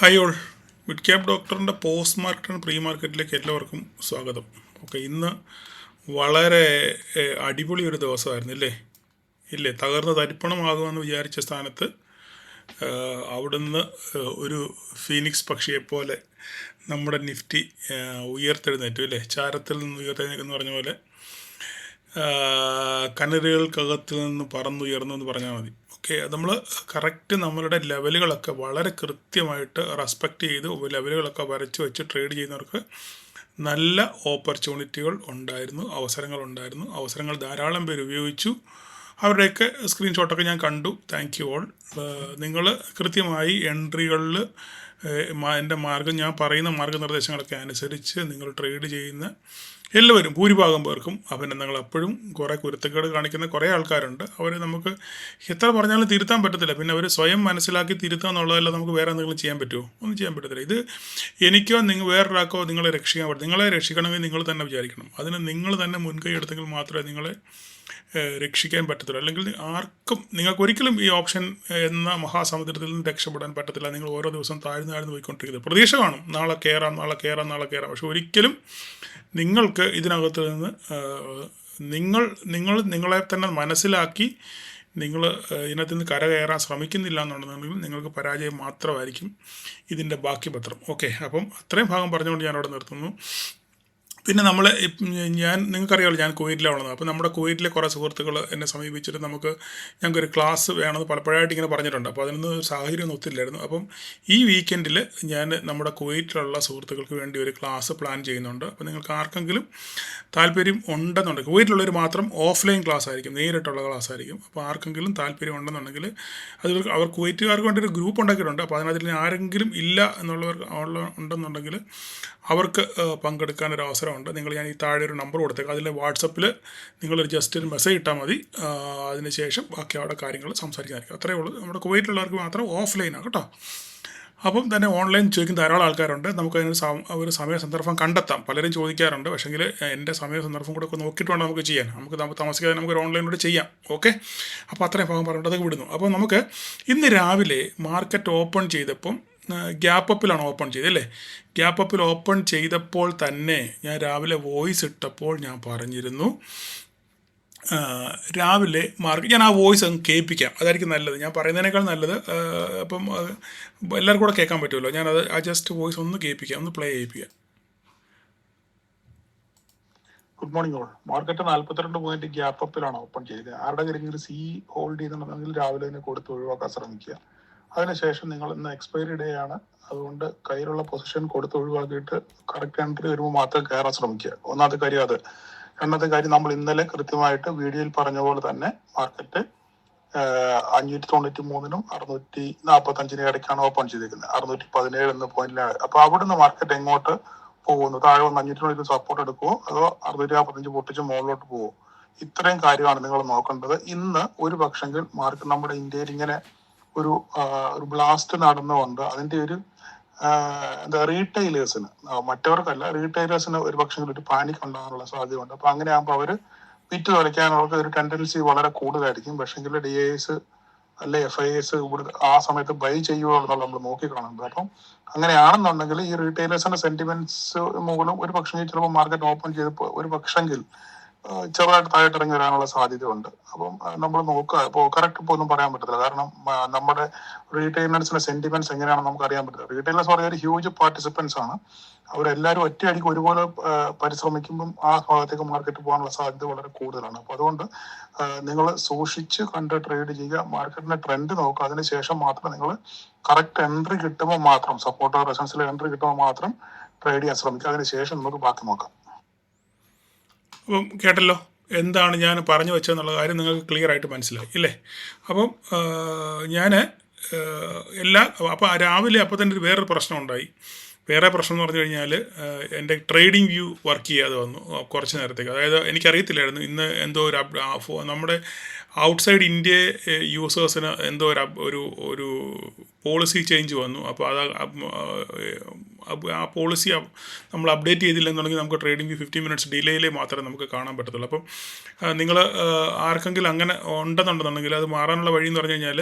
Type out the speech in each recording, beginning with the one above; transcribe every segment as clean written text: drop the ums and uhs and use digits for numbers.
Hi all, mid cap ഡോക്ടറിൻ്റെ post market and pre മാർക്കറ്റിലേക്ക് എല്ലാവർക്കും സ്വാഗതം. ഓക്കെ, ഇന്ന് വളരെ അടിപൊളി ഒരു ദിവസമായിരുന്നു ഇല്ലേ തകർന്ന് തരിപ്പണമാകുമെന്ന് വിചാരിച്ച സ്ഥാനത്ത് അവിടുന്ന് ഒരു ഫീനിക്സ് പക്ഷിയെപ്പോലെ നമ്മുടെ നിഫ്റ്റി ഉയർത്തെഴുന്നേറ്റു ചാരത്തിൽ നിന്ന് ഉയർത്തെഴുന്നേക്കെന്ന് പറഞ്ഞ പോലെ കനലുകൾക്കകത്ത് നിന്ന് പറന്നുയർന്നു എന്ന് പറഞ്ഞാൽ മതി. ഓക്കെ, നമ്മൾ കറക്റ്റ് നമ്മളുടെ ലെവലുകളൊക്കെ വളരെ കൃത്യമായിട്ട് റെസ്പെക്റ്റ് ചെയ്ത് ലെവലുകളൊക്കെ വരച്ച് വെച്ച് ട്രേഡ് ചെയ്യുന്നവർക്ക് നല്ല ഓപ്പർച്യൂണിറ്റികൾ ഉണ്ടായിരുന്നു, അവസരങ്ങൾ ധാരാളം പേര് ഉപയോഗിച്ചു. അവരുടെയൊക്കെ സ്ക്രീൻഷോട്ടൊക്കെ ഞാൻ കണ്ടു. Thank you all. നിങ്ങൾ കൃത്യമായി എൻട്രികളിൽ എൻ്റെ ഞാൻ പറയുന്ന മാർഗ്ഗനിർദ്ദേശങ്ങളൊക്കെ അനുസരിച്ച് നിങ്ങൾ ട്രേഡ് ചെയ്യുന്ന എല്ലാവരും ഭൂരിഭാഗം പേർക്കും അഭിനന്ദനങ്ങൾ. എപ്പോഴും കുറേ കുരുത്തക്കേട് കാണിക്കുന്ന കുറേ ആൾക്കാരുണ്ട്. അവർ നമുക്ക് എത്ര പറഞ്ഞാലും തിരുത്താൻ പറ്റത്തില്ല. പിന്നെ അവർ സ്വയം മനസ്സിലാക്കി തിരുത്തുക എന്നുള്ളതല്ല നമുക്ക് വേറെ എന്തെങ്കിലും ചെയ്യാൻ പറ്റുമോ? ഒന്നും ചെയ്യാൻ പറ്റത്തില്ല. ഇത് എനിക്കോ വേറൊരാൾക്കോ നിങ്ങളെ രക്ഷിക്കാൻ പറ്റും. നിങ്ങളെ രക്ഷിക്കണമെങ്കിൽ നിങ്ങൾ തന്നെ വിചാരിക്കണം. അതിന് നിങ്ങൾ തന്നെ മുൻകൈ എടുത്തെങ്കിൽ മാത്രമേ നിങ്ങളെ രക്ഷിക്കാൻ പറ്റത്തില്ല. അല്ലെങ്കിൽ ആർക്കും നിങ്ങൾക്കൊരിക്കലും ഈ ഓപ്ഷൻ എന്ന മഹാസമുദ്രത്തിൽ നിന്ന് രക്ഷപ്പെടാൻ പറ്റത്തില്ല. നിങ്ങൾ ഓരോ ദിവസം താഴ്ന്നു പോയിക്കൊണ്ടിരിക്കുന്നത്. പ്രതീക്ഷ കാണും, നാളെ കയറാം. പക്ഷെ ഒരിക്കലും നിങ്ങൾക്ക് ഇതിനകത്ത് നിന്ന് നിങ്ങളെ തന്നെ മനസ്സിലാക്കി നിങ്ങൾ ഇതിനകത്ത് നിന്ന് കരകയറാൻ ശ്രമിക്കുന്നില്ല എന്നുണ്ടെങ്കിൽ നിങ്ങൾക്ക് പരാജയം മാത്രമായിരിക്കും ഇതിൻ്റെ ബാക്കി പത്രം. ഓക്കെ, അപ്പം അത്രയും ഭാഗം പറഞ്ഞുകൊണ്ട് ഞാൻ അവിടെ നിർത്തുന്നു. പിന്നെ നിങ്ങൾക്കറിയാമല്ലോ, ഞാൻ കുവൈറ്റിലാണ് ഉള്ളത്. അപ്പോൾ നമ്മുടെ കുവൈറ്റിലെ കുറേ സുഹൃത്തുക്കൾ എന്നെ സമീപിച്ചിട്ട് ഞങ്ങൾക്കൊരു ക്ലാസ് വേണമെന്ന് പലപ്പോഴായിട്ട് ഇങ്ങനെ പറഞ്ഞിട്ടുണ്ട്. അപ്പോൾ അതിനൊന്നും സാഹചര്യമൊന്നും ഒത്തില്ലായിരുന്നു. അപ്പം ഈ വീക്കെൻഡിൽ ഞാൻ നമ്മുടെ കുവൈറ്റിലുള്ള സുഹൃത്തുക്കൾക്ക് വേണ്ടി ഒരു ക്ലാസ് പ്ലാൻ ചെയ്യുന്നുണ്ട്. അപ്പോൾ നിങ്ങൾക്ക് ആർക്കെങ്കിലും താല്പര്യം ഉണ്ടെന്നുണ്ടെങ്കിൽ, കുവൈറ്റിലുള്ളവർ മാത്രം ഓഫ്ലൈൻ ക്ലാസ് ആയിരിക്കും, നേരിട്ടുള്ള ക്ലാസ് ആയിരിക്കും. അപ്പോൾ ആർക്കെങ്കിലും താല്പര്യം ഉണ്ടെന്നുണ്ടെങ്കിൽ അവർ കുവൈറ്റുകാർക്ക് വേണ്ടി ഒരു ഗ്രൂപ്പ് ഉണ്ടാക്കിയിട്ടുണ്ട്. അപ്പോൾ അതിനകത്ത് ആരെങ്കിലും ഇല്ല ഉണ്ടെന്നുണ്ടെങ്കിൽ അവർക്ക് പങ്കെടുക്കാൻ ഒരു അവസരമുണ്ട്. ഞാൻ ഈ താഴെ ഒരു നമ്പർ കൊടുത്തേക്കാം. അതിൽ വാട്സപ്പിൽ നിങ്ങളൊരു ജസ്റ്റ് ഒരു മെസ്സേജ് ഇട്ടാൽ മതി. അതിനുശേഷം ബാക്കി അവിടെ കാര്യങ്ങൾ സംസാരിക്കാനായിരിക്കും. അത്രയേ ഉള്ളൂ. നമ്മുടെ കുവൈറ്റിലുള്ളവർക്ക് മാത്രം ഓഫ്ലൈനാണ് കേട്ടോ. അപ്പം തന്നെ ഓൺലൈൻ ചോദിക്കുന്ന ധാരാളം ആൾക്കാരുണ്ട്. നമുക്കതിന് ഒരു സമയ സന്ദർഭം കണ്ടെത്താം. പലരും ചോദിക്കാറുണ്ട്. പക്ഷേങ്കിൽ എൻ്റെ സമയ സന്ദർഭം കൂടെ ഒക്കെ നോക്കിയിട്ട് വേണം നമുക്ക് ചെയ്യാൻ. നമുക്ക് താമസിക്കാതെ നമുക്കൊരു ഓൺലൈനിലൂടെ ചെയ്യാം. ഓക്കെ, അപ്പോൾ അത്രയും ഭാഗം പറഞ്ഞിട്ട് അതൊക്കെ വിടുന്നു. അപ്പോൾ നമുക്ക് ഇന്ന് രാവിലെ മാർക്കറ്റ് ഓപ്പൺ ചെയ്തപ്പം ഗ്യാപ്പ് അപ്പിലാണ് ഓപ്പൺ ചെയ്തത് ഗ്യാപ്പ് അപ്പിൽ ഓപ്പൺ ചെയ്തപ്പോൾ തന്നെ ഞാൻ രാവിലെ വോയിസ് ഇട്ടപ്പോൾ ഞാൻ പറഞ്ഞിരുന്നു, രാവിലെ ഞാൻ ആ വോയിസ് അങ്ങ് കേൾപ്പിക്കാം, അതായിരിക്കും നല്ലത്. ഞാൻ പറയുന്നതിനേക്കാൾ നല്ലത്. അപ്പം എല്ലാവർക്കും കൂടെ കേൾക്കാൻ പറ്റുമല്ലോ. ഞാനത് ജസ്റ്റ് വോയിസ് ഒന്ന് കേൾപ്പിക്കാം, ഒന്ന് പ്ലേ ചെയ്യിപ്പിക്കാം. Good morning all. Market 42 point gap അപ്പിലാണ് ഓപ്പൺ ചെയ്തത്. ആരുടെ കയ്യിൽ സി ഹോൾഡ് ചെയ്യുന്നുണ്ടെങ്കിൽ രാവിലെ തന്നെ കൊടുത്ത് ഒഴിവാക്കാൻ ശ്രമിക്കുക. അതിനുശേഷം നിങ്ങൾ ഇന്ന് എക്സ്പയറി ഡേ ആണ്, അതുകൊണ്ട് കയ്യിലുള്ള പൊസിഷൻ കൊടുത്ത് ഒഴിവാക്കിയിട്ട് കറക്റ്റ് എൻട്രി വരുമ്പോൾ മാത്രം കയറാൻ ശ്രമിക്കുക. ഒന്നാമത്തെ കാര്യം അത്. രണ്ടാമത്തെ കാര്യം, നമ്മൾ ഇന്നലെ കൃത്യമായിട്ട് വീഡിയോയിൽ പറഞ്ഞ പോലെ തന്നെ മാർക്കറ്റ് 593-നും 645-നും ഇടയ്ക്കാണ് ഓപ്പൺ ചെയ്തിരിക്കുന്നത്. 617 എന്ന പോയിന്റിലാണ്. അപ്പൊ അവിടുന്ന് മാർക്കറ്റ് എങ്ങോട്ട് പോകുന്നു? താഴെ വന്ന് 520 സപ്പോർട്ട് എടുക്കുമോ അതോ 645 പൊട്ടിച്ച് മുകളിലോട്ട് പോകുമോ? ഇത്രയും കാര്യമാണ് നിങ്ങൾ നോക്കേണ്ടത്. ഇന്ന് ഒരു പക്ഷെങ്കിൽ മാർക്കറ്റ് നമ്മുടെ ഇന്ത്യയിൽ ഇങ്ങനെ ഒരു ബ്ലാസ്റ്റ് നടന്നുകൊണ്ട് അതിന്റെ ഒരു റീറ്റെയിലേഴ്സിന്, മറ്റവർക്കല്ല, റീറ്റെയിലേഴ്സിന് ഒരു പക്ഷേ ഒരു പാനിക് ഉണ്ടാകാനുള്ള സാധ്യതയുണ്ട്. അപ്പൊ അങ്ങനെ ആകുമ്പോൾ അവർ വിറ്റ് തുലയ്ക്കാനുള്ള ഒരു ടെൻഡൻസി വളരെ കൂടുതലായിരിക്കും. പക്ഷെങ്കിൽ DIs അല്ലെ FIs ഇവിടെ ആ സമയത്ത് ബൈ ചെയ്യുമോ എന്നുള്ള നമ്മൾ നോക്കിക്കാണുന്നത്. അപ്പം അങ്ങനെയാണെന്നുണ്ടെങ്കിൽ ഈ റീറ്റെയിലേഴ്സിന്റെ സെന്റിമെന്റ്സ് മൂലം ഒരു പക്ഷേ ചിലപ്പോൾ മാർക്കറ്റ് ഓപ്പൺ ചെയ്തപ്പോൾ ഒരു പക്ഷെങ്കിൽ ചെറുതായിട്ട് താഴോട്ട് ഇറങ്ങി വരാനുള്ള സാധ്യതയുണ്ട്. അപ്പം നമ്മൾ നോക്കുക. ഇപ്പോൾ കറക്റ്റ് ഇപ്പോൾ ഒന്നും പറയാൻ പറ്റത്തില്ല, കാരണം നമ്മുടെ റീറ്റെയിലേഴ്സിന്റെ സെന്റിമെന്റ്സ് എങ്ങനെയാണെന്ന് നമുക്ക് അറിയാൻ പറ്റില്ല. റീറ്റെയിലേഴ്സ് പറഞ്ഞ ഒരു ഹ്യൂജ് പാർട്ടിസിപ്പൻസ് ആണ്. അവരെല്ലാവരും ഒറ്റയടിക്ക് ഒരുപോലെ പരിശ്രമിക്കുമ്പം ആ ഭാഗത്തേക്ക് മാർക്കറ്റ് പോകാനുള്ള സാധ്യത വളരെ കൂടുതലാണ്. അപ്പൊ അതുകൊണ്ട് നിങ്ങൾ സൂക്ഷിച്ച് കണ്ട് ട്രേഡ് ചെയ്യുക. മാർക്കറ്റിന്റെ ട്രെൻഡ് നോക്കുക. അതിനുശേഷം മാത്രം നിങ്ങൾ കറക്റ്റ് എൻട്രി കിട്ടുമ്പോൾ മാത്രം, സപ്പോർട്ട് റെസൻസിലെ എൻട്രി കിട്ടുമ്പോൾ മാത്രം ട്രേഡ് ചെയ്യാൻ ശ്രമിക്കുക. അതിനുശേഷം നമുക്ക് ബാക്കി നോക്കാം. അപ്പം കേട്ടല്ലോ എന്താണ് ഞാൻ പറഞ്ഞു വെച്ചതെന്നുള്ള കാര്യം നിങ്ങൾക്ക് ക്ലിയർ ആയിട്ട് മനസ്സിലായി അപ്പം അപ്പോൾ രാവിലെ അപ്പോൾ തന്നെ വേറൊരു പ്രശ്നം ഉണ്ടായി. വേറെ പ്രശ്നം എന്ന് പറഞ്ഞു കഴിഞ്ഞാൽ എൻ്റെ ട്രേഡിംഗ് വ്യൂ വർക്ക് ചെയ്യാതെ വന്നു കുറച്ച് നേരത്തേക്ക്. അതായത് എനിക്കറിയത്തില്ലായിരുന്നു ഇന്ന് എന്തോ നമ്മുടെ ഔട്ട്സൈഡ് ഇന്ത്യ യൂസേഴ്സിന് എന്തോ ഒരു പോളിസി ചേഞ്ച് വന്നു. അപ്പോൾ അത് ആ പോളിസി നമ്മൾ അപ്ഡേറ്റ് ചെയ്തില്ലെന്നുണ്ടെങ്കിൽ നമുക്ക് ട്രേഡിംഗ് 15 മിനിറ്റ്സ് ഡിലേയിലേ മാത്രമേ നമുക്ക് കാണാൻ പറ്റത്തുള്ളൂ. അപ്പം നിങ്ങൾ ആർക്കെങ്കിലും അങ്ങനെ ഉണ്ടെന്നുണ്ടെന്നുണ്ടെങ്കിൽ അത് മാറാനുള്ള വഴി എന്ന് പറഞ്ഞു കഴിഞ്ഞാൽ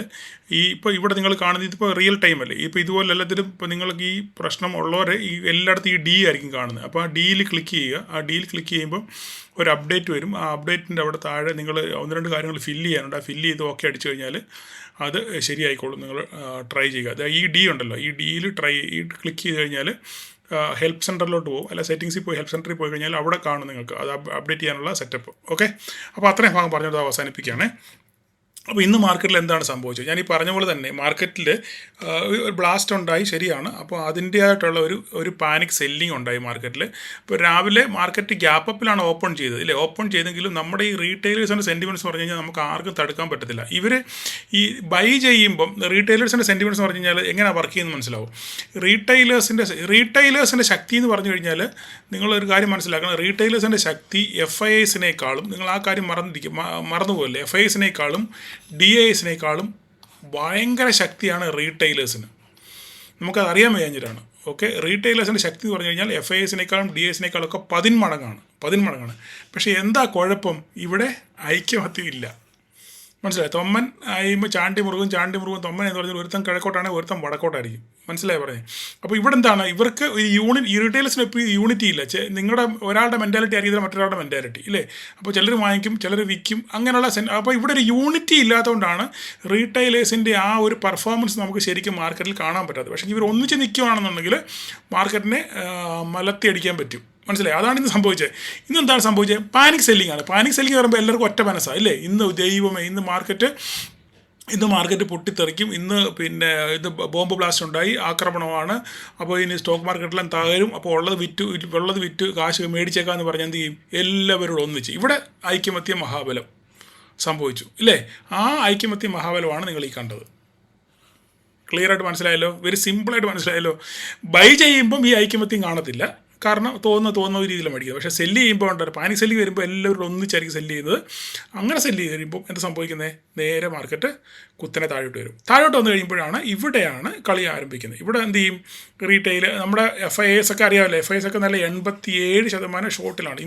ഇപ്പോൾ ഇവിടെ നിങ്ങൾ കാണുന്നത് ഇതിപ്പോൾ റിയൽ ടൈം അല്ലേ, ഇപ്പോൾ ഇതുപോലെ എല്ലാത്തിലും ഇപ്പോൾ നിങ്ങൾക്ക് ഈ പ്രശ്നം ഉള്ളവരെ എല്ലായിടത്തും ഈ ഡി ആയിരിക്കും കാണുന്നത്. അപ്പോൾ ആ ഡിയിൽ ക്ലിക്ക് ചെയ്യുക. ആ ഡിയിൽ ക്ലിക്ക് ചെയ്യുമ്പോൾ ഒരു അപ്ഡേറ്റ് വരും. ആ അപ്ഡേറ്റിൻ്റെ അവിടെ താഴെ നിങ്ങൾ 1-2 കാര്യങ്ങൾ ഫില്ല് ചെയ്യാനുണ്ട്. ആ ഫില്ല് ചെയ്ത് ഓക്കെ അടിച്ചു കഴിഞ്ഞാൽ അത് ശരിയായിക്കോളും. നിങ്ങൾ ട്രൈ ചെയ്യുക. അത് ഈ ഡി ഉണ്ടല്ലോ, ഈ ഡിയിൽ ക്ലിക്ക് ചെയ്ത് കഴിഞ്ഞാൽ ഹെൽപ്പ് സെൻറ്ററിലോട്ട് പോകും. അല്ല സെറ്റിങ്സിൽ പോയി ഹെൽപ്പ് സെൻറ്ററിൽ പോയി കഴിഞ്ഞാൽ അവിടെ കാണും നിങ്ങൾക്ക് അത് അപ്ഡേറ്റ് ചെയ്യാനുള്ള സെറ്റപ്പ്. ഓക്കെ, അപ്പോൾ അത്രയും ഭാഗം പറഞ്ഞത് അവസാനിപ്പിക്കുകയാണ്. അപ്പോൾ ഇന്ന് മാർക്കറ്റിൽ എന്താണ് സംഭവിച്ചത്? ഞാൻ ഈ പറഞ്ഞ പോലെ തന്നെ മാർക്കറ്റിൽ ഒരു ബ്ലാസ്റ്റ് ഉണ്ടായി, ശരിയാണ്. അപ്പോൾ അതിൻ്റെതായിട്ടുള്ള ഒരു പാനിക് സെല്ലിംഗ് ഉണ്ടായി മാർക്കറ്റിൽ. ഇപ്പോൾ രാവിലെ മാർക്കറ്റ് ഗ്യാപ്പ് അപ്പിലാണ് ഓപ്പൺ ചെയ്തത് ഇല്ലേ? ഓപ്പൺ ചെയ്തെങ്കിലും നമ്മുടെ ഈ റീറ്റെയിലേഴ്സിൻ്റെ സെൻറ്റിമെൻറ്റ്സ് പറഞ്ഞു കഴിഞ്ഞാൽ നമുക്ക് ആർക്കും തടുക്കാൻ പറ്റത്തില്ല. ഇവർ ഈ ബൈ ചെയ്യുമ്പം റീറ്റെയിലേഴ്സിൻ്റെ സെൻറ്റിമെൻറ്റ്സ് പറഞ്ഞു കഴിഞ്ഞാൽ എങ്ങനെയാണ് വർക്ക് ചെയ്യുന്നത് മനസ്സിലാവും. റീറ്റെയിലേഴ്സിൻ്റെ ശക്തി എന്ന് പറഞ്ഞു കഴിഞ്ഞാൽ നിങ്ങളൊരു കാര്യം മനസ്സിലാക്കണം. റീറ്റെയിലേഴ്സിൻ്റെ ശക്തി FISനേക്കാളും, നിങ്ങൾ ആ കാര്യം മറന്നുപോകല്ലേ, FISനേക്കാളും DISനേക്കാളും ഭയങ്കര ശക്തിയാണ് റീറ്റെയിലേഴ്സിന്. നമുക്കത് അറിയാൻ വയ്യാഞ്ഞിട്ടാണ്. ഓക്കെ, റീറ്റെയിലേഴ്സിൻ്റെ ശക്തി എന്ന് പറഞ്ഞു കഴിഞ്ഞാൽ FISനേക്കാളും DISനേക്കാളും ഒക്കെ 10 മടങ്ങാണ്. പക്ഷേ എന്താ കുഴപ്പം? ഇവിടെ ഐക്യമത്യം ഇല്ല. മനസ്സിലായി? തൊമ്മൻ ആയുമ്പോൾ ചാണ്ടി മുറുകും തൊമ്മൻ എന്ന് പറഞ്ഞാൽ ഒരുത്തൻ കിഴക്കോട്ടാണെങ്കിൽ ഒരുത്തൻ വടക്കോട്ടായിരിക്കും. മനസ്സിലായി പറഞ്ഞത്? അപ്പോൾ ഇവിടെ എന്താണ്, ഇവർക്ക് ഈ റീറ്റെയിലേഴ്സിന് എപ്പോഴും യൂണിറ്റി ഇല്ല. നിങ്ങളുടെ ഒരാളുടെ മെൻറ്റാലിറ്റി അറിയില്ല മറ്റൊരാളുടെ മെൻറ്റാലിറ്റി ഇല്ലേ? അപ്പോൾ ചിലർ വാങ്ങിക്കും, ചിലർ വിൽക്കും, അങ്ങനെയുള്ള അപ്പോൾ ഇവിടെ ഒരു യൂണിറ്റി ഇല്ലാത്തതുകൊണ്ടാണ് റീറ്റെയിലേഴ്സിൻ്റെ ആ ഒരു പെർഫോമൻസ് നമുക്ക് ശരിക്കും മാർക്കറ്റിൽ കാണാൻ പറ്റാത്തത്. പക്ഷേ ഇവർ ഒന്നിച്ച് നിൽക്കുകയാണെന്നുണ്ടെങ്കിൽ മാർക്കറ്റിനെ മലത്തി അടിക്കാൻ പറ്റും. മനസ്സിലായി? അതാണ് ഇന്ന് സംഭവിച്ചത്. ഇന്ന് എന്താണ് സംഭവിച്ചത്? പാനിക് സെല്ലിംഗ് ആണ്. പാനിക് സെല്ലിംഗ് പറയുമ്പോൾ എല്ലാവർക്കും ഒറ്റ മനസ്സാണ് ഇല്ലേ? ഇന്ന് മാർക്കറ്റ് പൊട്ടിത്തെറിക്കും, ഇത് ബോംബ് ബ്ലാസ്റ്റ് ഉണ്ടായി, ആക്രമണമാണ്, അപ്പോൾ ഇനി സ്റ്റോക്ക് മാർക്കറ്റെല്ലാം തകരും, അപ്പോൾ ഉള്ളത് വിറ്റ് കാശ് മേടിച്ചേക്കാമെന്ന് പറഞ്ഞാൽ എന്ത് ചെയ്യും? എല്ലാവരോടും ഒന്നിച്ച്. ഇവിടെ ഐക്യമത്യ മഹാബലം സംഭവിച്ചു ഇല്ലേ? ആ ഐക്യമത്യ മഹാബലമാണ് നിങ്ങൾ ഈ കണ്ടത്. ക്ലിയറായിട്ട് മനസ്സിലായല്ലോ? വെരി സിമ്പിളായിട്ട് മനസ്സിലായല്ലോ? ബൈ ചെയ്യുമ്പം ഈ ഐക്യമത്യം കാണത്തില്ല. കാരണം തോന്നുന്ന രീതിയിൽ മേടിക്കുക. പക്ഷേ സെല്ല് ചെയ്യുമ്പോൾ ഉണ്ടല്ലോ, പാനിക് സെല്ലിങ് വരുമ്പോൾ എല്ലാവരും ഒന്നിച്ചായിരിക്കും സെല്ല് ചെയ്യുന്നത്. അങ്ങനെ സെല്ല് ചെയ്ത് കഴിയുമ്പോൾ എന്താ സംഭവിക്കുന്നത്? നേരെ മാർക്കറ്റ് കുത്തനെ താഴോട്ട് വരും. താഴോട്ട് വന്നു കഴിയുമ്പോഴാണ് ഇവിടെയാണ് കളി ആരംഭിക്കുന്നത്. ഇവിടെ എന്ത് ചെയ്യും? റീറ്റെയിൽ നമ്മുടെ FIS ഒക്കെ അറിയാമല്ലോ. FIS ഒക്കെ നല്ല 87% ഷോർട്ടിലാണ്.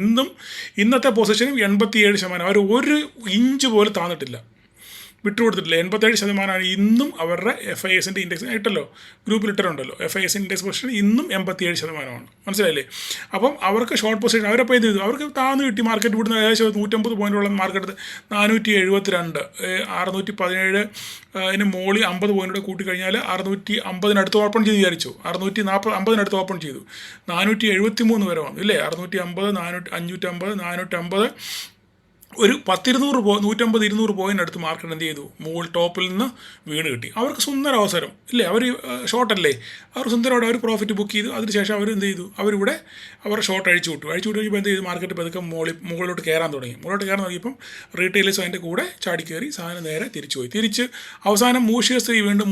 ഇന്നത്തെ പൊസിഷനും 77%. അവർ 1 ഇഞ്ച് പോലും താന്നിട്ടില്ല, വിട്ടുകൊടുത്തിട്ടില്ല. 87% ഇന്നും അവരുടെ FISൻ്റെ ഇൻഡെക്സ് ഇട്ടല്ലോ, ഗ്രൂപ്പിൽ ഇട്ടിട്ടുണ്ടല്ലോ. FIS ഇൻഡെക്സ് പൊസിഷൻ ഇന്നും 87%. മനസ്സിലായില്ലേ? അപ്പം അവർക്ക് ഷോർട്ട് പൊസിഷൻ അവരപ്പോൾ എന്ത് ചെയ്തു? അവർക്ക് താന്ന് കിട്ടി. മാർക്കറ്റ് ഇവിടുന്ന് ഏകദേശം 150 പോയിൻ്റുള്ള മാർക്കറ്റ് 472, 617 അതിന് മോളി 50 പോയിൻ്റ് കൂട്ടിക്കഴിഞ്ഞാൽ 650 ഓപ്പൺ ചെയ്ത് വിചാരിച്ചു. 650 ഓപ്പൺ ചെയ്തു. 473 വരെ വന്നു ഇല്ലേ? 650, 550, 450, ഒരു 150-200 പോയിൻ്റ് അടുത്ത് മാർക്കറ്റ് എന്ത് ചെയ്തു? ടോപ്പിൽ നിന്ന് വീണ് കിട്ടി. അവർക്ക് സുന്ദര അവസരം ഇല്ലേ? അവർ ഷോർട്ടല്ലേ? അവർ സുന്ദരമായിട്ട് അവർ പ്രോഫിറ്റ് ബുക്ക് ചെയ്തു. അതിനുശേഷം അവർ എന്ത് ചെയ്തു? അവരുടെ ഷോർട്ട് അഴിച്ചു വിട്ടു കഴിയുമ്പോൾ എന്ത് ചെയ്തു? മാർക്കറ്റ് പതുക്കെ മുകളിലോട്ട് കയറാൻ തുടങ്ങിയപ്പം റീറ്റെയിലേഴ്സ് അതിൻ്റെ കൂടെ ചാടി കയറി സാധനം നേരെ തിരിച്ച് അവസാനം മൂഷ്യസ്ത്രീ എന്ന്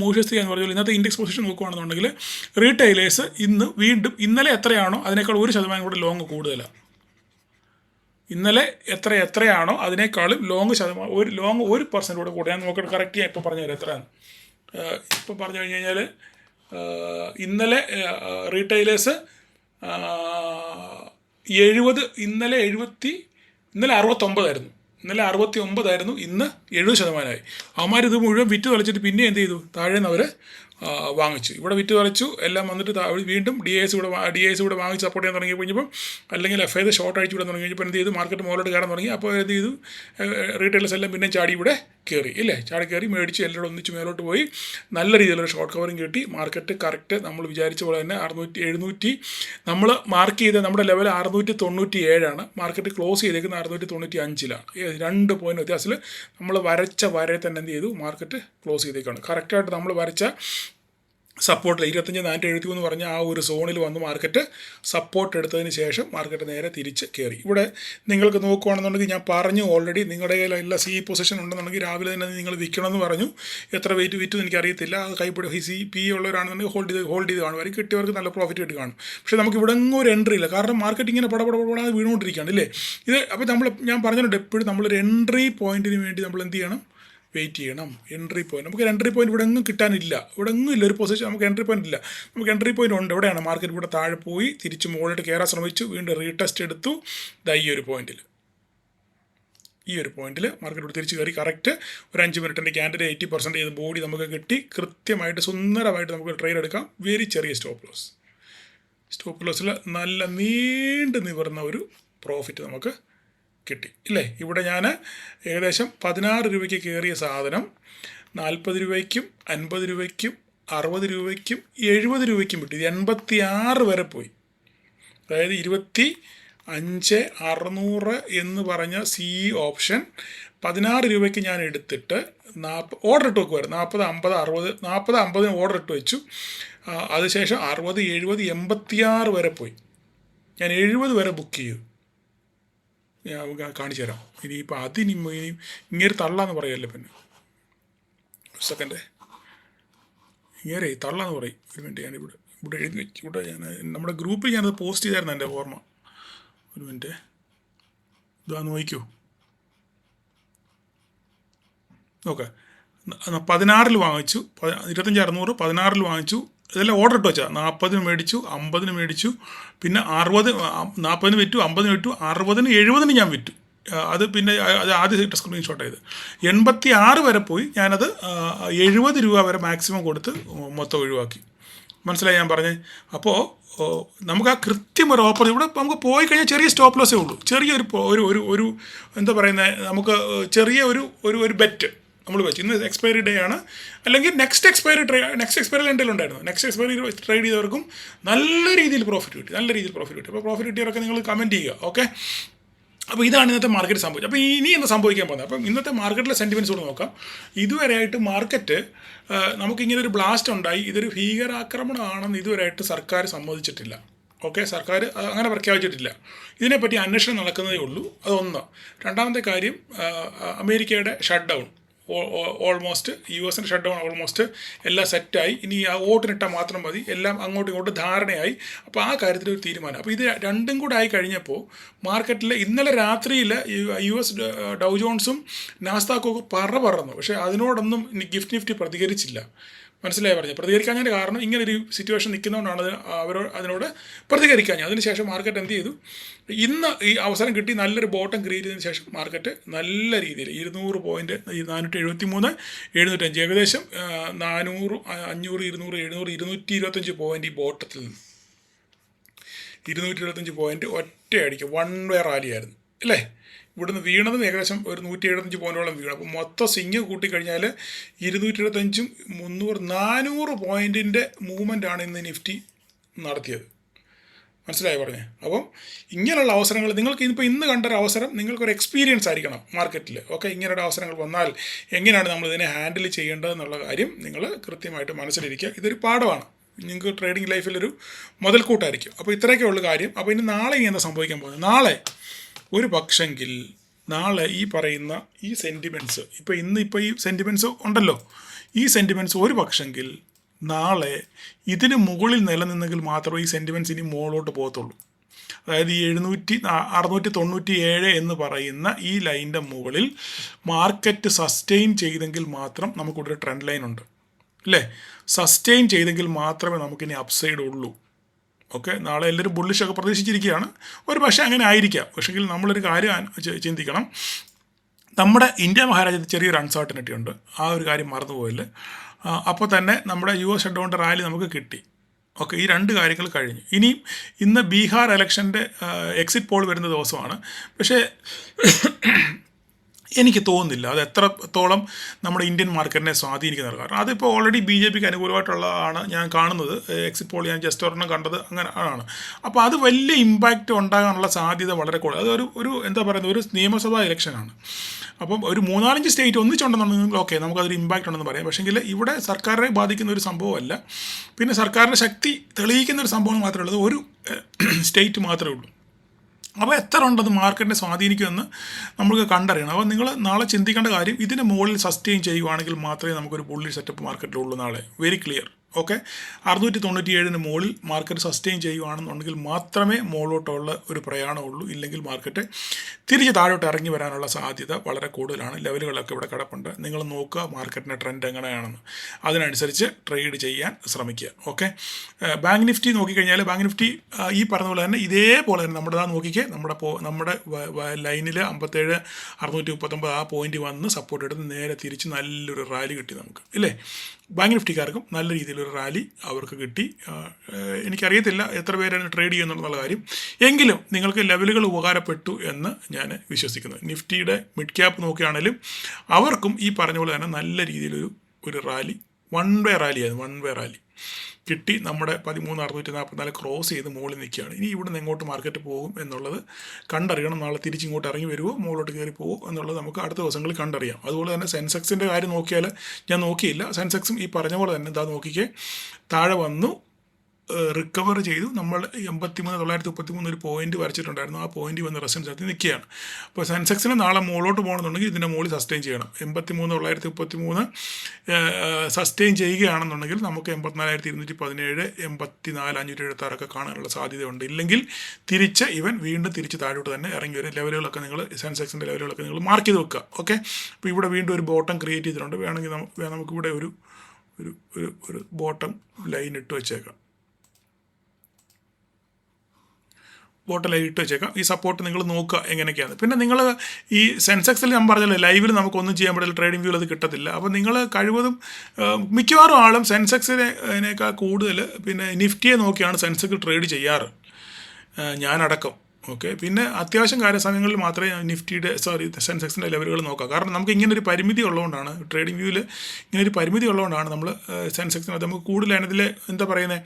പറഞ്ഞാൽ ഇന്നത്തെ ഇൻഡെക്സ് പൊസിഷൻ നോക്കുകയാണെന്നുണ്ടെങ്കിൽ റീറ്റെയിലേഴ്സ് ഇന്നലെ എത്രയാണോ അതിനേക്കാൾ 1% കൂടെ ലോങ് കൂടുതലാണ്. ഇന്നലെ എത്രയാണോ അതിനേക്കാളും ലോങ് 1% കൂടെ കൂടെ. ഞാൻ നോക്കട്ടെ, കറക്റ്റ് ചെയ്യാൻ ഇപ്പോൾ പറഞ്ഞുതരാം എത്രയാണ്. ഇപ്പോൾ പറഞ്ഞു കഴിഞ്ഞ് കഴിഞ്ഞാൽ ഇന്നലെ റീറ്റെയിലേഴ്സ് 70, ഇന്നലെ 69 ഇന്നലെ 69, ഇന്ന് 70%. അവന്മാരിത് മുഴുവൻ വിറ്റ് തൊലച്ചിട്ട് പിന്നെ എന്ത് ചെയ്തു? താഴേന്ന് അവർ വാങ്ങിച്ചു. ഇവിടെ വിറ്റ് തൊലച്ചു, എല്ലാം വന്നിട്ട് വീണ്ടും DIS കൂടെ വാങ്ങിച്ച് സപ്പോർട്ട് ചെയ്യാൻ തുടങ്ങി കഴിഞ്ഞപ്പം, അല്ലെങ്കിൽ FIS ഷോർട്ട് അഴിച്ചു വിടാൻ തുടങ്ങി കഴിഞ്ഞപ്പോൾ എന്ത് ചെയ്തു? മാർക്കറ്റ് മുകളിലോട്ട് കയറാൻ തുടങ്ങി. അപ്പോൾ എന്ത് ചെയ്തു? റീറ്റെയിലേഴ്സ് എല്ലാം പിന്നെ ചാടി ഇവിടെ കയറി ഇല്ലേ? ചാടി കയറി മേടിച്ച് എല്ലാവരും ഒന്നിച്ച് മേലോട്ട് പോയി. നല്ല രീതിയിലുള്ള ഷോർട്ട് കവറിങ് കിട്ടി. മാർക്കറ്റ് കറക്റ്റ് നമ്മൾ വിചാരിച്ച പോലെ തന്നെ 700 നമ്മൾ മാർക്ക് ചെയ്ത നമ്മുടെ ലെവൽ 697. മാർക്കറ്റ് ക്ലോസ് ചെയ്തേക്കുന്നത് 695. 2 പോയിൻ്റ് വ്യത്യാസത്തിൽ നമ്മൾ വരച്ച വരെ തന്നെ എന്ത് ചെയ്തു? മാർക്കറ്റ് ക്ലോസ് ചെയ്തേക്കാണ്. കറക്റ്റായിട്ട് നമ്മൾ വരച്ച സപ്പോർട്ടിൽ 25,473 പറഞ്ഞ ആ ഒരു സോണിൽ വന്ന് മാർക്കറ്റ് സപ്പോർട്ട് എടുത്തതിന് ശേഷം മാർക്കറ്റ് നേരെ തിരിച്ച് കയറി. ഇവിടെ നിങ്ങൾക്ക് നോക്കുകയാണെന്നുണ്ടെങ്കിൽ ഞാൻ പറഞ്ഞു ഓൾറെഡി, നിങ്ങളുടെ കയ്യിലുള്ള പൊസിഷൻ ഉണ്ടെന്നുണ്ടെങ്കിൽ രാവിലെ തന്നെ നിങ്ങൾ വിൽക്കണമെന്ന് പറഞ്ഞു. എത്ര വിറ്റു എനിക്കറിയത്തില്ല. അത് കൈപ്പിടി CP ഉള്ളവരാണെന്നുണ്ടെങ്കിൽ ഹോൾഡ് ചെയ്ത് കാണും. കിട്ടിയവർക്ക് നല്ല പ്രോഫിറ്റ് കിട്ടി കാണും. പക്ഷേ നമുക്ക് ഇവിടെ ഒരു എൻട്രി ഇല്ല. കാരണം മാർക്കറ്റ് ഇങ്ങനെ പടപടാതെ വീണുകൊണ്ടിരിക്കുകയാണ് ഇല്ലേ? അപ്പോൾ ഞാൻ പറഞ്ഞിട്ടുണ്ട് എപ്പോഴും നമ്മളൊരു എൻട്രി പോയിന്റിന് വേണ്ടി നമ്മൾ എന്ത് ചെയ്യണം? വെയിറ്റ് ചെയ്യണം. എൻട്രി പോയിന്റ് നമുക്ക് എൻട്രി പോയിന്റ് ഇവിടെ എങ്ങും കിട്ടാനില്ല, ഇവിടെ എങ്ങും ഇല്ല ഒരു പൊസിഷൻ. നമുക്ക് എൻട്രി പോയിന്റ് ഇല്ല. നമുക്ക് എൻട്രി പോയിന്റ് ഉണ്ട്. എവിടെയാണ്? മാർക്കറ്റ് ഇവിടെ താഴെ പോയി തിരിച്ച് മുകളിലോട്ട് കയറാൻ ശ്രമിച്ചു, വീണ്ടും റീടെസ്റ്റ് എടുത്തു. ഈ ഒരു പോയിന്റിൽ മാർക്കറ്റ് ഇവിടെ തിരിച്ച് കയറി. കറക്റ്റ് ഒരു 5 മിനിറ്റിൻ്റെ ക്യാൻഡിൽ 80% ചെയ്ത് ബോഡി നമുക്ക് കിട്ടി. കൃത്യമായിട്ട് സുന്ദരമായിട്ട് നമുക്ക് ട്രേഡ് എടുക്കാം. വെരി ചെറിയ സ്റ്റോപ്പ് ലോസിൽ നല്ല നീണ്ടു നിവർന്ന ഒരു പ്രോഫിറ്റ് നമുക്ക് കിട്ടി ഇല്ലേ. ഇവിടെ ഞാൻ ഏകദേശം 16 രൂപയ്ക്ക് കയറിയ സാധനം 40 രൂപയ്ക്കും 50 രൂപയ്ക്കും 60 രൂപയ്ക്കും 70 രൂപയ്ക്കും വിട്ടു. ഇത് 86 വരെ പോയി. അതായത് 25,600 എന്ന് പറഞ്ഞ ഓപ്ഷൻ 16 രൂപയ്ക്ക് ഞാൻ എടുത്തിട്ട് ഓർഡർ ഇട്ട് വെക്കുമായിരുന്നു. 40, 50, 60, 40, 50 ഓർഡർ ഇട്ട് വെച്ചു. അതിനുശേഷം 60, 70, 86 വരെ പോയി. ഞാൻ 70 വരെ ബുക്ക് ചെയ്തു. ഞാൻ കാണിച്ചു തരാം. ഇനിയിപ്പോൾ ഇങ്ങനെ തള്ളാന്ന് പറയല്ലേ. പിന്നെ ഒരു സെക്കൻഡ്, ഇങ്ങനെ തള്ളാന്ന് പറയും. ഒരു മിനിറ്റ്, ഞാനിവിടെ എഴുതി വെച്ചു. ഇവിടെ ഞാൻ നമ്മുടെ ഗ്രൂപ്പിൽ ഞാനത് പോസ്റ്റ് ചെയ്തായിരുന്നു, എൻ്റെ ഓർമ്മ. ഒരു മിനിറ്റ്, ഇതാ നോക്കിക്കോ. ഓക്കെ, 16 വാങ്ങിച്ചു, 25,600, 16 വാങ്ങിച്ചു. ഇതെല്ലാം ഓർഡർ ഇട്ട് വെച്ചാൽ 40 മേടിച്ചു, 50 മേടിച്ചു, പിന്നെ 60, 40 വിറ്റു, 50 വിറ്റു, 60, 70 ഞാൻ വിറ്റു. അത് പിന്നെ അത് ആദ്യം സ്ക്രീൻഷോട്ട് ചെയ്ത് 86 വരെ പോയി. ഞാനത് 70 രൂപ വരെ മാക്സിമം കൊടുത്ത് മൊത്തം ഒഴിവാക്കി. മനസ്സിലായി ഞാൻ പറഞ്ഞേ? അപ്പോൾ നമുക്ക് ആ കൃത്യം ഒരു ഓഫർ ഇവിടെ നമുക്ക് പോയി കഴിഞ്ഞാൽ ചെറിയ സ്റ്റോപ്പ് ലോസേ ഉള്ളൂ. ചെറിയൊരു ഒരു എന്താ പറയുന്നത്, നമുക്ക് ചെറിയ ഒരു ബെറ്റ് നമ്മൾ വെച്ച്. ഇന്ന് എക്സ്പയറി ഡേ ആണ്, അല്ലെങ്കിൽ നെക്സ്റ്റ് എക്സ്പയറി എൻ്റെ ഉണ്ടായിരുന്നു. നെക്സ്റ്റ് എക്സ്പയറി ട്രേഡ് ചെയ്തവർക്കും നല്ല രീതിയിൽ പ്രോഫിറ്റ് കിട്ടി. അപ്പോൾ പ്രോഫിറ്റ് കിട്ടിയവരൊക്കെ നിങ്ങൾ കമൻറ്റ് ചെയ്യുക. ഓക്കെ, അപ്പോൾ ഇതാണ് ഇന്നത്തെ മാർക്കറ്റ് സംഭവിച്ചത്. അപ്പോൾ ഇനി എന്താ സംഭവിക്കാൻ പോകുന്നത്? അപ്പം ഇന്നത്തെ മാർക്കറ്റിലെ സെൻറ്റിമെൻറ്റ്സ് കൂടെ നോക്കാം. ഇതുവരെയായിട്ട് മാർക്കറ്റ് നമുക്കിങ്ങനെ ഒരു ബ്ലാസ്റ്റ് ഉണ്ടായി, ഇതൊരു ഭീകരാക്രമണമാണെന്ന് ഇതുവരെയായിട്ട് സർക്കാർ സമ്മതിച്ചിട്ടില്ല. ഓക്കെ, സർക്കാർ അങ്ങനെ പ്രഖ്യാപിച്ചിട്ടില്ല. ഇതിനെപ്പറ്റി അന്വേഷണം നടക്കുന്നതേ ഉള്ളൂ. അതൊന്ന്. രണ്ടാമത്തെ കാര്യം, അമേരിക്കയുടെ shut down almost, US shut down almost എല്ലാം സെറ്റായി. ഇനി ആ വോട്ടിനിട്ടാൽ മാത്രം മതി, എല്ലാം അങ്ങോട്ടും ഇങ്ങോട്ടും ധാരണയായി. അപ്പോൾ ആ കാര്യത്തിൽ ഒരു തീരുമാനം. അപ്പോൾ ഇത് രണ്ടും കൂടെ ആയി കഴിഞ്ഞപ്പോൾ മാർക്കറ്റിൽ ഇന്നലെ രാത്രിയിൽ US ഡൗ ജോൺസും നാസ്ദാക്കും ഒക്കെ പറന്നു. പക്ഷേ അതിനോടൊന്നും ഗിഫ്റ്റ് നിഫ്റ്റി പ്രതികരിച്ചില്ല. മനസ്സിലായി പറഞ്ഞത്? പ്രതികരിക്കാഞ്ഞതിൻ്റെ കാരണം ഇങ്ങനൊരു സിറ്റുവേഷൻ നിൽക്കുന്നതുകൊണ്ടാണ് അതിനോട് പ്രതികരിക്കാഞ്ഞത്. അതിനുശേഷം മാർക്കറ്റ് എന്ത് ചെയ്തു? ഇന്ന് ഈ അവസരം കിട്ടി, നല്ലൊരു ബോട്ടം ക്രിയേറ്റ് ചെയ്തതിന് ശേഷം മാർക്കറ്റ് നല്ല രീതിയിൽ 200 പോയിൻറ്റ്, 473, 705, ഏകദേശം 400, 500, 200, 700, 225 പോയിൻറ്റ് ഈ ബോട്ടത്തിൽ നിന്ന് 225 പോയിൻറ്റ് ഒറ്റയടിക്ക് വൺ വേ റാലിയായിരുന്നു അല്ലേ. ഇവിടുന്ന് വീണതും ഏകദേശം ഒരു 175 പോയിൻറ്റോളം വീണു. അപ്പോൾ മൊത്തം സ്വിങ് കൂട്ടിക്കഴിഞ്ഞാൽ 225, 300, 400 പോയിൻറ്റിൻ്റെ മൂവ്മെൻറ്റാണ് ഇന്ന് നിഫ്റ്റി നടത്തിയത്. മനസ്സിലായി പറഞ്ഞേ? അപ്പം ഇങ്ങനെയുള്ള അവസരങ്ങൾ നിങ്ങൾക്ക് ഇപ്പോൾ ഇന്ന് കണ്ടൊരു അവസരം നിങ്ങൾക്കൊരു എക്സ്പീരിയൻസ് ആയിരിക്കണം മാർക്കറ്റിൽ. ഓക്കെ, ഇങ്ങനെയുള്ള അവസരങ്ങൾ വന്നാൽ എങ്ങനെയാണ് നമ്മൾ ഇതിനെ ഹാൻഡിൽ ചെയ്യേണ്ടതെന്നുള്ള കാര്യം നിങ്ങൾ കൃത്യമായിട്ട് മനസ്സിലിരിക്കുക. ഇതൊരു പാഠമാണ്, നിങ്ങൾക്ക് ട്രേഡിംഗ് ലൈഫിലൊരു മുതൽക്കൂട്ടായിരിക്കും. അപ്പോൾ ഇത്രയൊക്കെ ഉള്ള കാര്യം. അപ്പോൾ ഇനി നാളെ എന്താ സംഭവിക്കാൻ പോകുന്നത്? നാളെ ഒരു പക്ഷെങ്കിൽ ഈ പറയുന്ന ഈ സെൻറ്റിമെൻറ്റ്സ് ഇപ്പോൾ ഈ സെൻറ്റിമെൻറ്റ്സ് ഉണ്ടല്ലോ, ഈ സെൻറ്റിമെൻറ്റ്സ് ഒരു പക്ഷെങ്കിൽ നാളെ ഇതിന് മുകളിൽ നിലനിന്നെങ്കിൽ മാത്രമേ ഈ സെൻറ്റിമെൻറ്റ്സ് ഇനി മുകളിലോട്ട് പോകത്തുള്ളൂ. അതായത് ഈ 697 എന്ന് പറയുന്ന ഈ ലൈനിൻ്റെ മുകളിൽ മാർക്കറ്റ് സസ്റ്റെയിൻ ചെയ്തെങ്കിൽ മാത്രം നമുക്കിവിടെ ഒരു ട്രെൻഡ് ലൈൻ ഉണ്ട് അല്ലേ. സസ്റ്റെയിൻ ചെയ്തെങ്കിൽ മാത്രമേ നമുക്കിനി അപ്സൈഡ് ഉള്ളൂ. ഓക്കെ, നാളെ എല്ലാവരും ബുള്ളിഷൊക്കെ പ്രതീക്ഷിച്ചിരിക്കുകയാണ്. ഒരു പക്ഷേ അങ്ങനെ ആയിരിക്കാം. പക്ഷേങ്കിൽ നമ്മളൊരു കാര്യം ചിന്തിക്കണം. നമ്മുടെ ഇന്ത്യ മഹാരാജ്യത്ത് ചെറിയൊരു അൺസർട്ടനിറ്റി ഉണ്ട്. ആ ഒരു കാര്യം മറന്നുപോയില്ല. അപ്പോൾ തന്നെ നമ്മുടെ US ഷട്ട് ഡൗണിൻ്റെ റാലി നമുക്ക് കിട്ടി. ഓക്കെ, ഈ രണ്ട് കാര്യങ്ങൾ കഴിഞ്ഞു. ഇനിയും ഇന്ന് ബീഹാർ ഇലക്ഷൻ്റെ എക്സിറ്റ് പോൾ വരുന്ന ദിവസമാണ്. പക്ഷേ എനിക്ക് തോന്നുന്നില്ല അത് എത്രത്തോളം നമ്മുടെ ഇന്ത്യൻ മാർക്കറ്റിനെ സ്വാധീനിക്കുന്ന കാരണം. അതിപ്പോൾ ഓൾറെഡി BJPക്ക് അനുകൂലമായിട്ടുള്ളതാണ് ഞാൻ കാണുന്നത്. എക്സിറ്റ് പോൾ ഞാൻ ജസ്റ്റ് ഒരെണ്ണം കണ്ടത് അങ്ങനെ ആണ്. അപ്പോൾ അത് വലിയ ഇമ്പാക്റ്റ് ഉണ്ടാകാനുള്ള സാധ്യത വളരെ കൂടുതൽ. അതൊരു എന്താ പറയുന്നത്, ഒരു നിയമസഭാ ഇലക്ഷനാണ്. അപ്പം ഒരു 3-4 സ്റ്റേറ്റ് ഒന്നിച്ചുണ്ടെന്നുണ്ടെങ്കിൽ ഓക്കെ, നമുക്കതൊരു ഇമ്പാക്റ്റ് ഉണ്ടെന്ന് പറയാം. പക്ഷേങ്കിൽ ഇവിടെ സർക്കാരിനെ ബാധിക്കുന്ന ഒരു സംഭവമല്ല, പിന്നെ സർക്കാരിൻ്റെ ശക്തി തെളിയിക്കുന്ന ഒരു സംഭവം മാത്രമേ ഉള്ളത്. ഒരു സ്റ്റേറ്റ് മാത്രമേ ഉള്ളൂ. അപ്പോൾ എത്ര ഉണ്ടത് മാർക്കറ്റിനെ സ്വാധീനിക്കുമെന്ന് നമുക്ക് കണ്ടറിയണം. അപ്പോൾ നിങ്ങൾ നാളെ ചിന്തിക്കേണ്ട കാര്യം, ഇതിന് മുകളിൽ സസ്റ്റെയിൻ ചെയ്യുവാണെങ്കിൽ മാത്രമേ നമുക്കൊരു ബുള്ളിഷ് സെറ്റപ്പ് മാർക്കറ്റിലുള്ളൂ നാളെ. Very clear. ഓക്കെ, 697 മുകളിൽ മാർക്കറ്റ് സസ്റ്റെയിൻ ചെയ്യുകയാണെന്നുണ്ടെങ്കിൽ മാത്രമേ മുകളിലോട്ടുള്ള ഒരു പ്രയാണമുള്ളൂ. ഇല്ലെങ്കിൽ മാർക്കറ്റ് തിരിച്ച് താഴോട്ട് ഇറങ്ങി വരാനുള്ള സാധ്യത വളരെ കൂടുതലാണ്. ലെവലുകളൊക്കെ ഇവിടെ കിടപ്പുണ്ട്. നിങ്ങൾ നോക്കുക മാർക്കറ്റിൻ്റെ ട്രെൻഡ് എങ്ങനെയാണെന്ന്, അതിനനുസരിച്ച് ട്രേഡ് ചെയ്യാൻ ശ്രമിക്കുക. ഓക്കെ, ബാങ്ക് നിഫ്റ്റി നോക്കിക്കഴിഞ്ഞാൽ ബാങ്ക് നിഫ്റ്റി ഈ പറഞ്ഞ പോലെ തന്നെ ഇതേപോലെ തന്നെ നമ്മുടെ നോക്കിക്കേ, നമ്മുടെ ലൈനിൽ 57,639 ആ പോയിന്റ് വന്ന് സപ്പോർട്ട് എടുത്ത് നേരെ തിരിച്ച് നല്ലൊരു റാലി കിട്ടി നമുക്ക്, ഇല്ലേ? ബാങ്ക് നിഫ്റ്റിക്കാർക്കും നല്ല രീതിയിലൊരു റാലി അവർക്ക് കിട്ടി. എനിക്കറിയത്തില്ല എത്ര പേരാണ് ട്രേഡ് ചെയ്യുന്നുള്ള കാര്യം, എങ്കിലും നിങ്ങൾക്ക് ലെവലുകൾ ഉപകാരപ്പെട്ടു എന്ന് ഞാൻ വിശ്വസിക്കുന്നു. നിഫ്റ്റിയുടെ മിഡ് ക്യാപ്പ് നോക്കുകയാണെങ്കിലും അവർക്കും ഈ പറഞ്ഞ പോലെ തന്നെ നല്ല രീതിയിലൊരു റാലി, വൺ വേ റാലി കിട്ടി. നമ്മുടെ 13,644 ക്രോസ് ചെയ്ത് മുകളിൽ നിൽക്കുകയാണ്. ഇനി ഇവിടെ നിന്ന് എങ്ങോട്ട് മാർക്കറ്റ് പോകും എന്നുള്ളത് കണ്ടറിയണം. നാളെ തിരിച്ചിങ്ങോട്ട് ഇറങ്ങി വരുമോ, മുകളിലോട്ട് കയറി പോകുമോ എന്നുള്ളത് നമുക്ക് അടുത്ത ദിവസങ്ങളിൽ കണ്ടറിയാം. അതുപോലെ തന്നെ സെൻസെക്സിൻ്റെ കാര്യം നോക്കിയാൽ, ഞാൻ നോക്കിയില്ല, സെൻസെക്സും ഈ പറഞ്ഞ പോലെ തന്നെ എന്താ നോക്കിക്കേ, താഴെ വന്നു റിക്കവർ ചെയ്തു. നമ്മൾ 83,933 ഒരു പോയിന്റ് വരച്ചിട്ടുണ്ടായിരുന്നു. ആ പോയിന്റ് വന്ന് റെസിസ്റ്റൻസ് എത്തി നിൽക്കുകയാണ്. അപ്പോൾ സെൻസെക്സിന് നാളെ മുകളിലോട്ട് പോകണമെന്നുണ്ടെങ്കിൽ ഇതിൻ്റെ മുകളിൽ സസ്റ്റെയിൻ ചെയ്യണം. 83,933 സസ്റ്റെയിൻ ചെയ്യുകയാണെന്നുണ്ടെങ്കിൽ നമുക്ക് 84,217, 84,576 കാണാനുള്ള സാധ്യതയുണ്ട്. ഇല്ലെങ്കിൽ തിരിച്ച് വീണ്ടും തിരിച്ച് താഴോട്ട് തന്നെ ഇറങ്ങി വരും. ലെവലുകളൊക്കെ നിങ്ങൾ സെൻസെക്സിൻ്റെ ലെവലുകളൊക്കെ നിങ്ങൾ മാർക്ക് ചെയ്ത് വെക്കുക. ഓക്കെ, അപ്പോൾ ഇവിടെ വീണ്ടും ഒരു ബോട്ടം ക്രിയേറ്റ് ചെയ്തിട്ടുണ്ട്. വേണമെങ്കിൽ നമുക്കിവിടെ ഒരു ബോട്ടം ലൈൻ ഇട്ട് വെച്ചേക്കാം. ഇട്ട് വെച്ചേക്കാം. ഈ സപ്പോർട്ട് നിങ്ങൾ നോക്കുക എങ്ങനെയൊക്കെയാണ്. പിന്നെ നിങ്ങൾ ഈ സെൻസെക്സിൽ ഞാൻ പറഞ്ഞല്ലോ, ലൈവിൽ നമുക്കൊന്നും ചെയ്യാൻ പറ്റില്ല, ട്രേഡിംഗ് വ്യൂവിൽ അത് കിട്ടത്തില്ല. അപ്പോൾ നിങ്ങൾ കഴിവതും മിക്കവാറും ആളും സെൻസെക്സിനേക്കാൾ കൂടുതൽ പിന്നെ നിഫ്റ്റിയെ നോക്കിയാണ് സെൻസെക്സ് ട്രേഡ് ചെയ്യാറ്, ഞാനടക്കം. ഓക്കെ, പിന്നെ അത്യാവശ്യം കാര്യസമയങ്ങളിൽ മാത്രമേ സെൻസെക്സിൻ്റെ ലെവലുകൾ നോക്കാം. കാരണം നമുക്ക് ഇങ്ങനൊരു പരിമിതി ഉള്ളതുകൊണ്ടാണ്, ട്രേഡിംഗ് വ്യൂവിൽ ഇങ്ങനൊരു പരിമിതി ഉള്ളതുകൊണ്ടാണ് നമ്മൾ സെൻസെക്സിനകത്ത് നമുക്ക് കൂടുതൽ അതിൽ എന്താ പറയുന്നത്,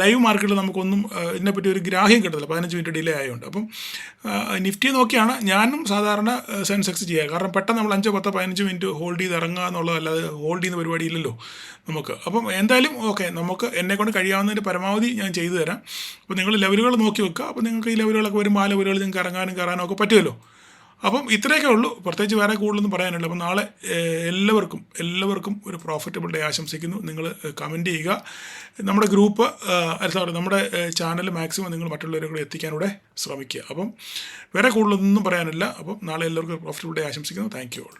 ലൈവ് മാർക്കറ്റിൽ നമുക്കൊന്നും ഇതിനെപ്പറ്റി ഒരു ഗ്രാഹ്യം കിട്ടത്തില്ല, 15 മിനിറ്റ് ഡിലേ ആയതുകൊണ്ട്. അപ്പം നിഫ്റ്റി നോക്കിയാണ് ഞാനും സാധാരണ സെൻസെക്സ് ചെയ്യുക. കാരണം പെട്ടെന്ന് നമ്മൾ 5, 10, 15 മിനിറ്റ് ഹോൾഡ് ചെയ്ത് ഇറങ്ങുക എന്നുള്ളതല്ലാതെ ഹോൾഡ് ചെയ്യുന്ന പരിപാടി ഇല്ലല്ലോ നമുക്ക്. അപ്പം എന്തായാലും ഓക്കെ, നമുക്ക് എന്നെക്കൊണ്ട് കഴിയാവുന്നതിൻ്റെ പരമാവധി ഞാൻ ചെയ്തു തരാം. അപ്പോൾ നിങ്ങൾ ലെവലുകൾ നോക്കി വെക്കുക. അപ്പോൾ നിങ്ങൾക്ക് ഈ ലെവലുകളൊക്കെ വരുമ്പോൾ ആ ലെവലുകൾ നിങ്ങൾക്ക് ഇറങ്ങാനും കയറാനും ഒക്കെ പറ്റുമല്ലോ. അപ്പം ഇത്രയൊക്കെ ഉള്ളൂ, പ്രത്യേകിച്ച് വേറെ കൂടുതലൊന്നും പറയാനില്ല. അപ്പം നാളെ എല്ലാവർക്കും ഒരു പ്രോഫിറ്റബിൾ ഡേ ആശംസിക്കുന്നു. നിങ്ങൾ കമൻറ്റ് ചെയ്യുക. നമ്മുടെ ഗ്രൂപ്പ് നമ്മുടെ ചാനൽ മാക്സിമം നിങ്ങൾ മറ്റുള്ളവരെ കൂടെ എത്തിക്കാനൂടെ ശ്രമിക്കുക. അപ്പം വേറെ കൂടുതലൊന്നും പറയാനില്ല. അപ്പം നാളെ എല്ലാവർക്കും പ്രോഫിറ്റബിൾ ഡേ ആശംസിക്കുന്നു. Thank you all.